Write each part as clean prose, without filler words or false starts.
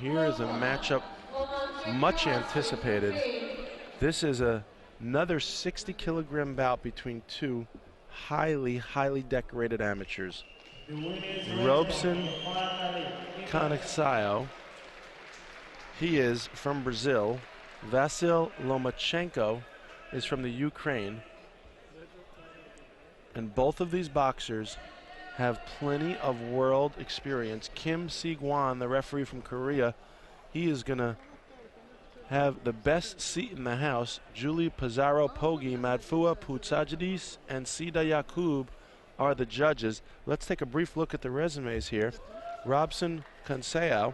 here is a matchup much anticipated. This is another 60-kilogram bout between two highly decorated amateurs. Robson Conciencao, he is from Brazil. Vasyl Lomachenko is from the Ukraine. And both of these boxers have plenty of world experience. Kim Si-gwan, the referee from Korea, he is going to have the best seat in the house. Julie Pizarro Pogi, Madfua Putsajadis, and Sida Yakub are the judges. Let's take a brief look at the resumes here. Robson Conceição,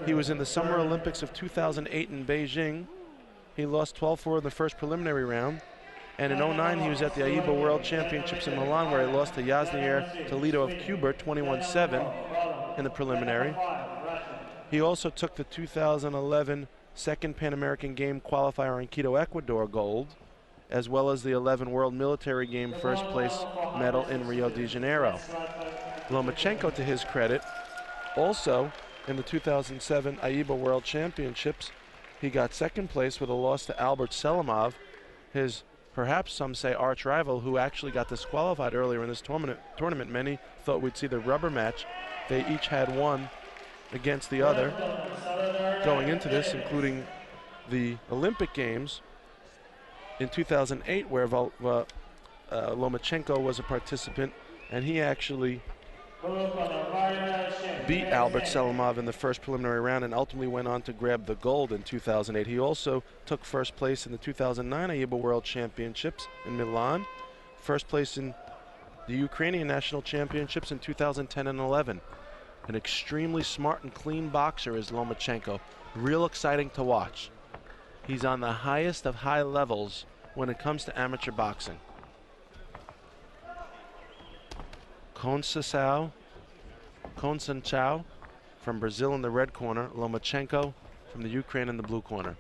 he was in the Summer Olympics of 2008 in Beijing. He lost 12-4 in the first preliminary round. And in 2009, he was at the AIBA World Championships in Milan, where he lost to Yasnier Toledo of Cuba 21-7 in the preliminary. He also took the 2011 second Pan American Game qualifier in Quito, Ecuador gold, as well as the 11 World Military Game first place medal in Rio de Janeiro. Lomachenko, to his credit, also in the 2007 AIBA World Championships, he got second place with a loss to Albert Selimov, his perhaps some say arch rival, who actually got disqualified earlier in this tournament. Many thought we'd see the rubber match. They each had one against the other going into this, including the Olympic Games in 2008, where Lomachenko was a participant, and he actually beat Albert Selimov in the first preliminary round and ultimately went on to grab the gold in 2008. He also took first place in the 2009 AIBA World Championships in Milan, first place in the Ukrainian National Championships in 2010 and 11. An extremely smart and clean boxer is Lomachenko. Real exciting to watch. He's on the highest of high levels when it comes to amateur boxing. Conceição from Brazil in the red corner, Lomachenko from the Ukraine in the blue corner.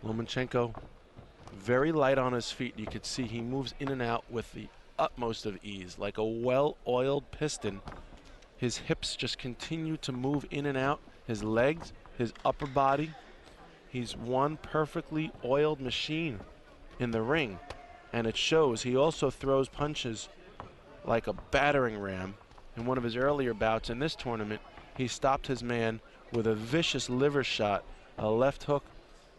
Lomachenko very light on his feet. You could see he moves in and out with the utmost of ease, like a well-oiled piston. His hips just continue to move in and out. His legs, his upper body. He's one perfectly oiled machine in the ring, and it shows. He also throws punches like a battering ram. In one of his earlier bouts in this tournament, he stopped his man with a vicious liver shot, a left hook,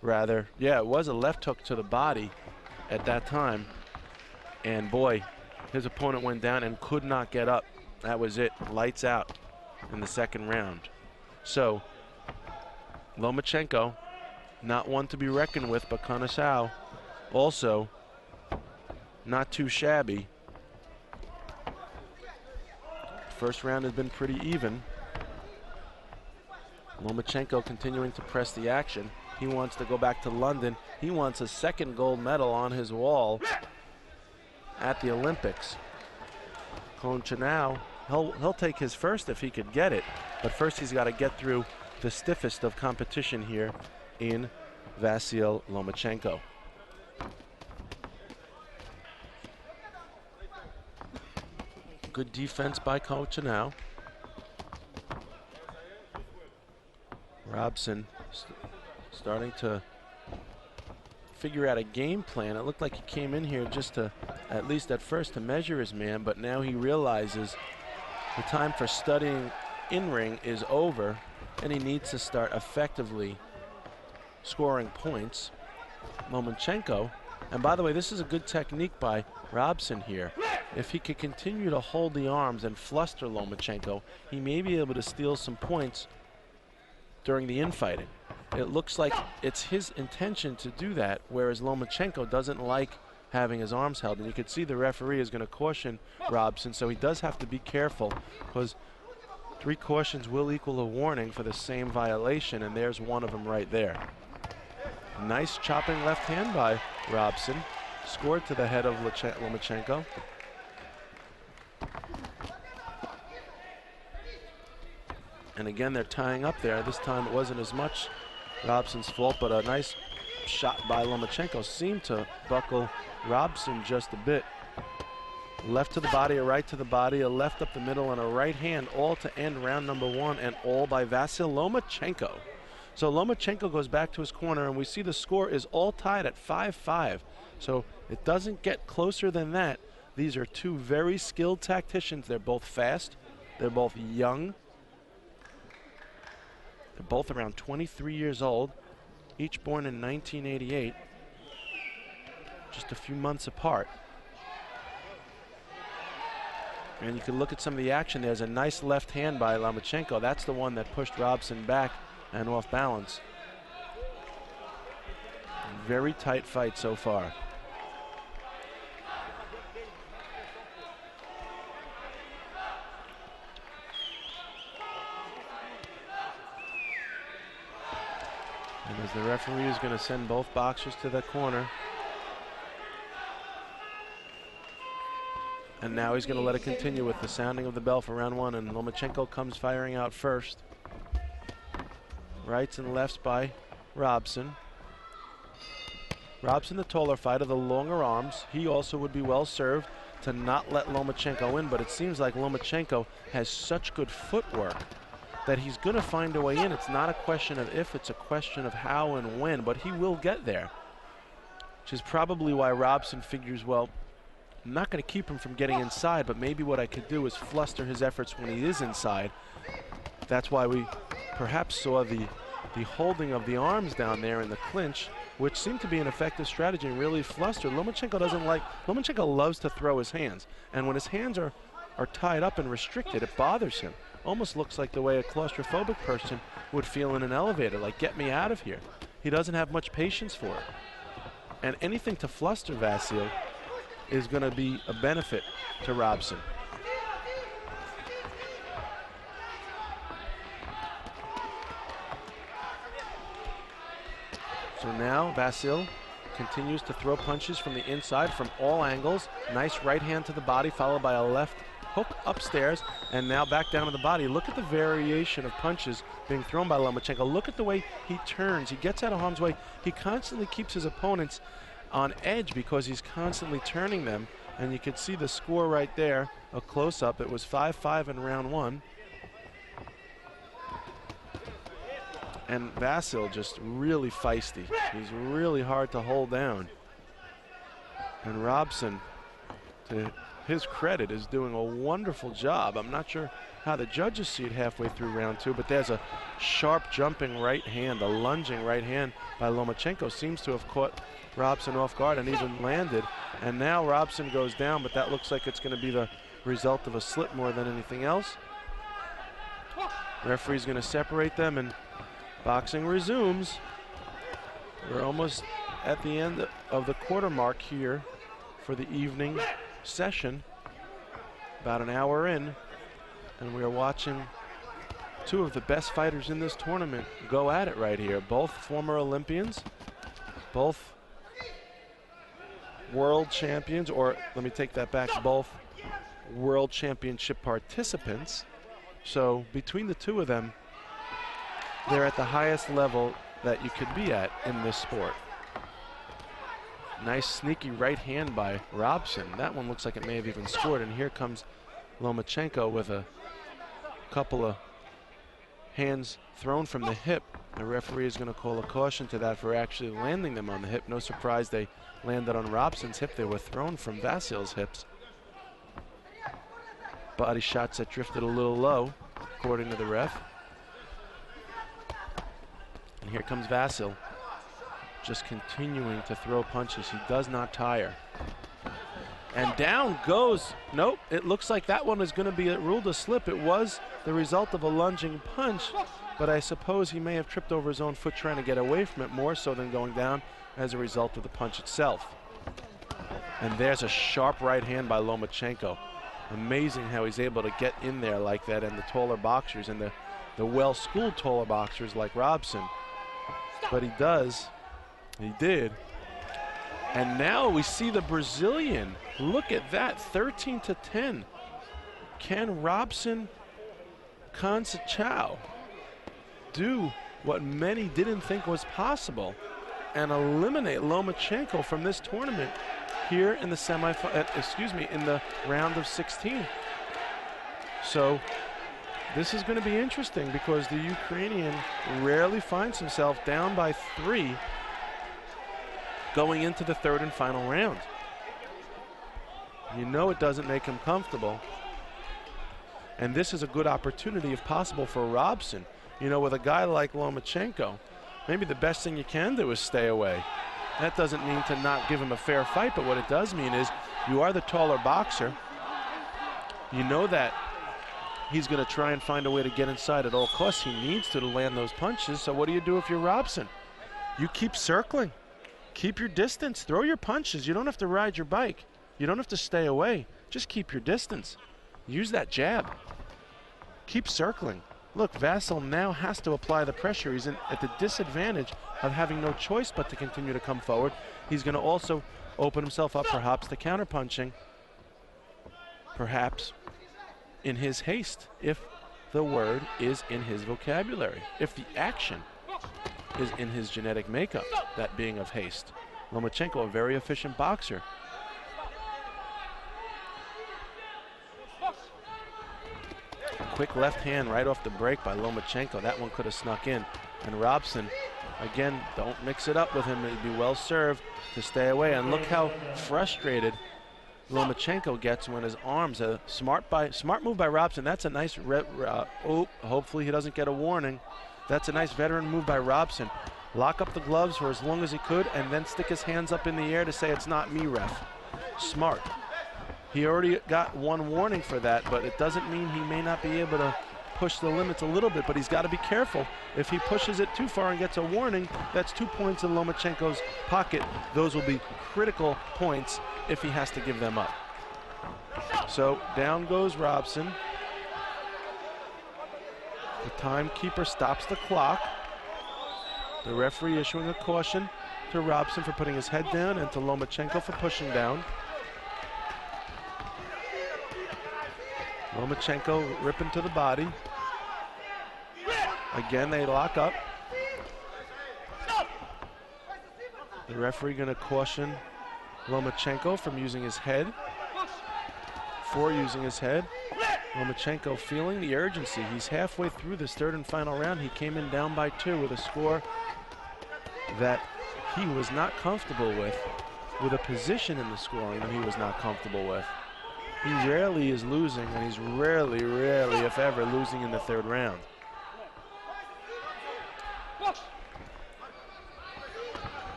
rather. Yeah, it was a left hook to the body at that time, and boy, his opponent went down and could not get up. That was it, lights out in the second round. So Lomachenko, not one to be reckoned with, but Conceição also not too shabby. First round has been pretty even. Lomachenko continuing to press the action. He wants to go back to London. He wants a second gold medal on his wall at the Olympics. Conceição, he'll take his first if he could get it, but first he's got to get through the stiffest of competition here in Vasyl Lomachenko. Good defense by Conceição. Robson starting to figure out a game plan. It looked like he came in here just to, at least at first, to measure his man, but now he realizes the time for studying in-ring is over, and he needs to start effectively scoring points. Lomachenko, and by the way, this is a good technique by Robson here. If he could continue to hold the arms and fluster Lomachenko, he may be able to steal some points during the infighting. It looks like it's his intention to do that, whereas Lomachenko doesn't like having his arms held. And you can see the referee is going to caution Robson, so he does have to be careful, because 3 cautions will equal a warning for the same violation, and there's one of them right there. Nice chopping left hand by Robson. Scored to the head of Lomachenko. And again, they're tying up there. This time it wasn't as much Robson's fault, but a nice shot by Lomachenko seemed to buckle Robson just a bit. Left to the body, a right to the body, a left up the middle, and a right hand, all to end round number 1, and all by Vasyl Lomachenko. So Lomachenko goes back to his corner, and we see the score is all tied at 5-5. So it doesn't get closer than that. These are two very skilled tacticians. They're both fast. They're both young. They're both around 23 years old, each born in 1988, just a few months apart. And you can look at some of the action. There's a nice left hand by Lomachenko. That's the one that pushed Robson back and off balance. Very tight fight so far. And as the referee is going to send both boxers to the corner. And now he's going to let it continue with the sounding of the bell for round 1, and Lomachenko comes firing out first. Rights and lefts by Robson. Robson, the taller fighter, the longer arms. He also would be well served to not let Lomachenko in, but it seems like Lomachenko has such good footwork that he's going to find a way in. It's not a question of if, it's a question of how and when, but he will get there. Which is probably why Robson figures, well, I'm not going to keep him from getting inside, but maybe what I could do is fluster his efforts when he is inside. That's why we perhaps saw the holding of the arms down there in the clinch, which seemed to be an effective strategy and really flustered. Lomachenko loves to throw his hands, and when his hands are tied up and restricted, it bothers him. Almost looks like the way a claustrophobic person would feel in an elevator, like, get me out of here. He doesn't have much patience for it. And anything to fluster Vasyl is going to be a benefit to Robson. So now Vasyl continues to throw punches from the inside from all angles. Nice right hand to the body, followed by a left hook upstairs, and now back down to the body. Look at the variation of punches being thrown by Lomachenko. Look at the way he turns. He gets out of harm's way. He constantly keeps his opponents on edge because he's constantly turning them, and you can see the score right there, a close-up. It was 5-5 in round 1. And Vasyl just really feisty. He's really hard to hold down. And Robson, to his credit, is doing a wonderful job. I'm not sure how the judges see it halfway through round 2, but there's a sharp jumping right hand, a lunging right hand by Lomachenko. Seems to have caught Robson off guard and even landed. And now Robson goes down, but that looks like it's going to be the result of a slip more than anything else. Referee's going to separate them, and boxing resumes. We're almost at the end of the quarter mark here for the evening session, about an hour in, and we are watching two of the best fighters in this tournament go at it right here. Both former Olympians, both world champions, or let me take that back, both world championship participants. So between the two of them, they're at the highest level that you could be at in this sport. Nice sneaky right hand by Robson. That one looks like it may have even scored, and here comes Lomachenko with a couple of hands thrown from the hip. The referee is going to call a caution to that for actually landing them on the hip. No surprise they landed on Robson's hip. They were thrown from Vasyl's hips. Body shots that drifted a little low, according to the ref. And here comes Vasyl, just continuing to throw punches. He does not tire. And down goes, nope, it looks like that one is going to be ruled a slip. It was the result of a lunging punch, but I suppose he may have tripped over his own foot trying to get away from it more so than going down as a result of the punch itself. And there's a sharp right hand by Lomachenko. Amazing how he's able to get in there like that, and the taller boxers and the well-schooled taller boxers like Robson. But he did. And now we see the Brazilian. Look at that, 13-10. Can Robson Conceição do what many didn't think was possible and eliminate Lomachenko from this tournament here in the in the round of 16. So this is going to be interesting because the Ukrainian rarely finds himself down by 3 going into the third and final round. You know it doesn't make him comfortable. And this is a good opportunity, if possible, for Robson. You know, with a guy like Lomachenko, maybe the best thing you can do is stay away. That doesn't mean to not give him a fair fight, but what it does mean is you are the taller boxer. You know that he's going to try and find a way to get inside at all costs. He needs to land those punches. So what do you do if you're Robson? You keep circling. Keep your distance. Throw your punches. You don't have to ride your bike. You don't have to stay away. Just keep your distance. Use that jab. Keep circling. Look, Vasyl now has to apply the pressure. He's at the disadvantage of having no choice but to continue to come forward. He's going to also open himself up perhaps to counterpunching. Perhaps in his haste, if the word is in his vocabulary, if the action is in his genetic makeup, that being of haste. Lomachenko, a very efficient boxer. Quick left hand right off the break by Lomachenko. That one could have snuck in. And Robson, again, don't mix it up with him. It'd be well served to stay away. And look how frustrated Lomachenko gets when his arms, a smart move by Robson. That's a nice, hopefully he doesn't get a warning. That's a nice veteran move by Robson. Lock up the gloves for as long as he could and then stick his hands up in the air to say, it's not me, ref. Smart. He already got one warning for that, but it doesn't mean he may not be able to push the limits a little bit, but he's got to be careful. If he pushes it too far and gets a warning, that's 2 points in Lomachenko's pocket. Those will be critical points if he has to give them up. So down goes Robson. The timekeeper stops the clock. The referee issuing a caution to Robson for putting his head down and to Lomachenko for pushing down. Lomachenko ripping to the body. Again, they lock up. The referee going to caution Lomachenko from using his head. Lomachenko feeling the urgency. He's halfway through this third and final round. He came in down by 2 with a score that he was not comfortable with a position in the scoring that he was not comfortable with. He rarely is losing, and he's rarely, if ever, losing in the third round.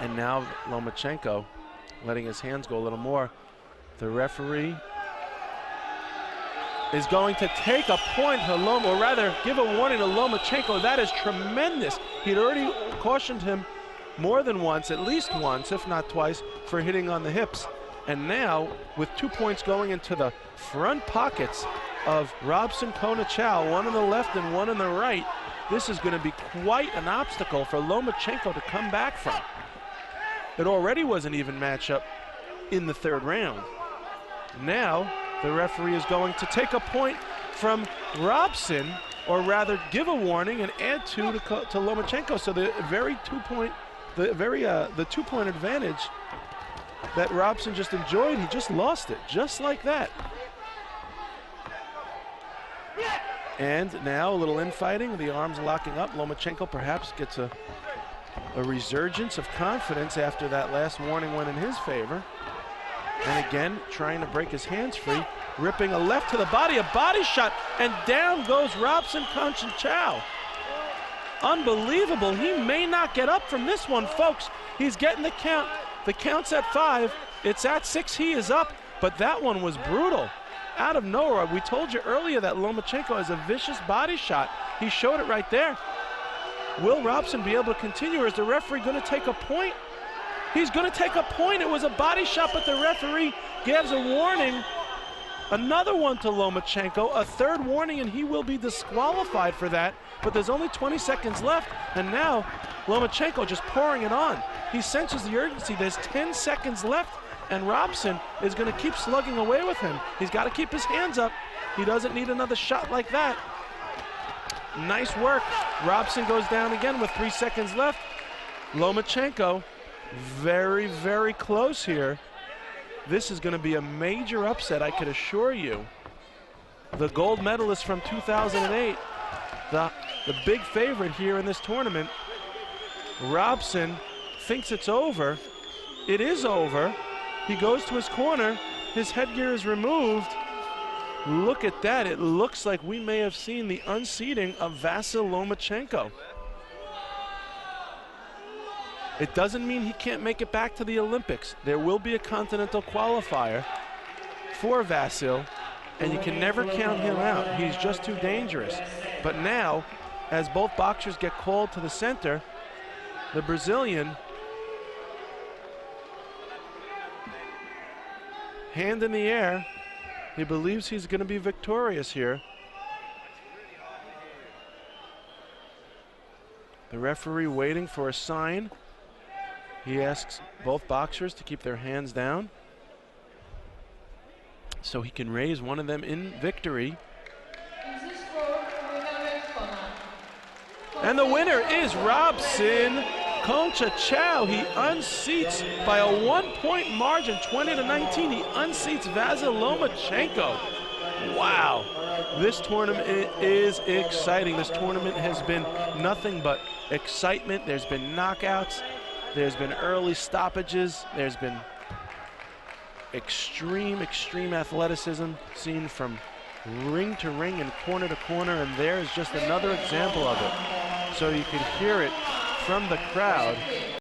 And now Lomachenko letting his hands go a little more. The referee is going to take a point to or rather give a warning to Lomachenko. That is tremendous. He'd already cautioned him more than once, at least once, if not twice, for hitting on the hips. And now, with 2 points going into the front pockets of Robson Conciencao, one on the left and one on the right, this is going to be quite an obstacle for Lomachenko to come back from. It already was an even matchup in the third round. Now, the referee is going to take a point from Robson, or rather give a warning and add 2 to Lomachenko. So the the 2 point advantage that Robson just enjoyed, he just lost it, just like that. And now a little infighting, the arms locking up. Lomachenko perhaps gets a resurgence of confidence after that last warning went in his favor. And again, trying to break his hands free, ripping a left to the body, a body shot, and down goes Robson Conciencao. Unbelievable. He may not get up from this one, folks. He's getting the count. The count's at 5. It's at 6. He is up, but that one was brutal. Out of nowhere. We told you earlier that Lomachenko has a vicious body shot. He showed it right there. Will Robson be able to continue, or is the referee going to take a point? He's going to take a point. It was a body shot, but the referee gives a warning. Another one to Lomachenko, a third warning, and he will be disqualified for that. But there's only 20 seconds left, and now Lomachenko just pouring it on. he senses the urgency. There's 10 seconds left, and Robson is going to keep slugging away with him. He's got to keep his hands up. He doesn't need another shot like that. Nice work. Robson goes down again with 3 seconds left. Lomachenko, very, very close here. This is going to be a major upset, I could assure you. The gold medalist from 2008, the big favorite here in this tournament. Robson thinks it's over. It is over. He goes to his corner. His headgear is removed. Look at that. It looks like we may have seen the unseating of Vasyl Lomachenko. It doesn't mean he can't make it back to the Olympics. There will be a continental qualifier for Vasyl, and you can never count him out. He's just too dangerous. But now, as both boxers get called to the center, the Brazilian, hand in the air, he believes he's going to be victorious here. The referee waiting for a sign. He asks both boxers to keep their hands down so he can raise one of them in victory. And the winner is Robson. Conciencao, he unseats by a 1-point margin, 20-19. He unseats Vasyl Lomachenko. Wow, this tournament is exciting. This tournament has been nothing but excitement. There's been knockouts. There's been early stoppages. There's been extreme athleticism seen from ring to ring and corner to corner, and there's just another example of it. So you can hear it from the crowd.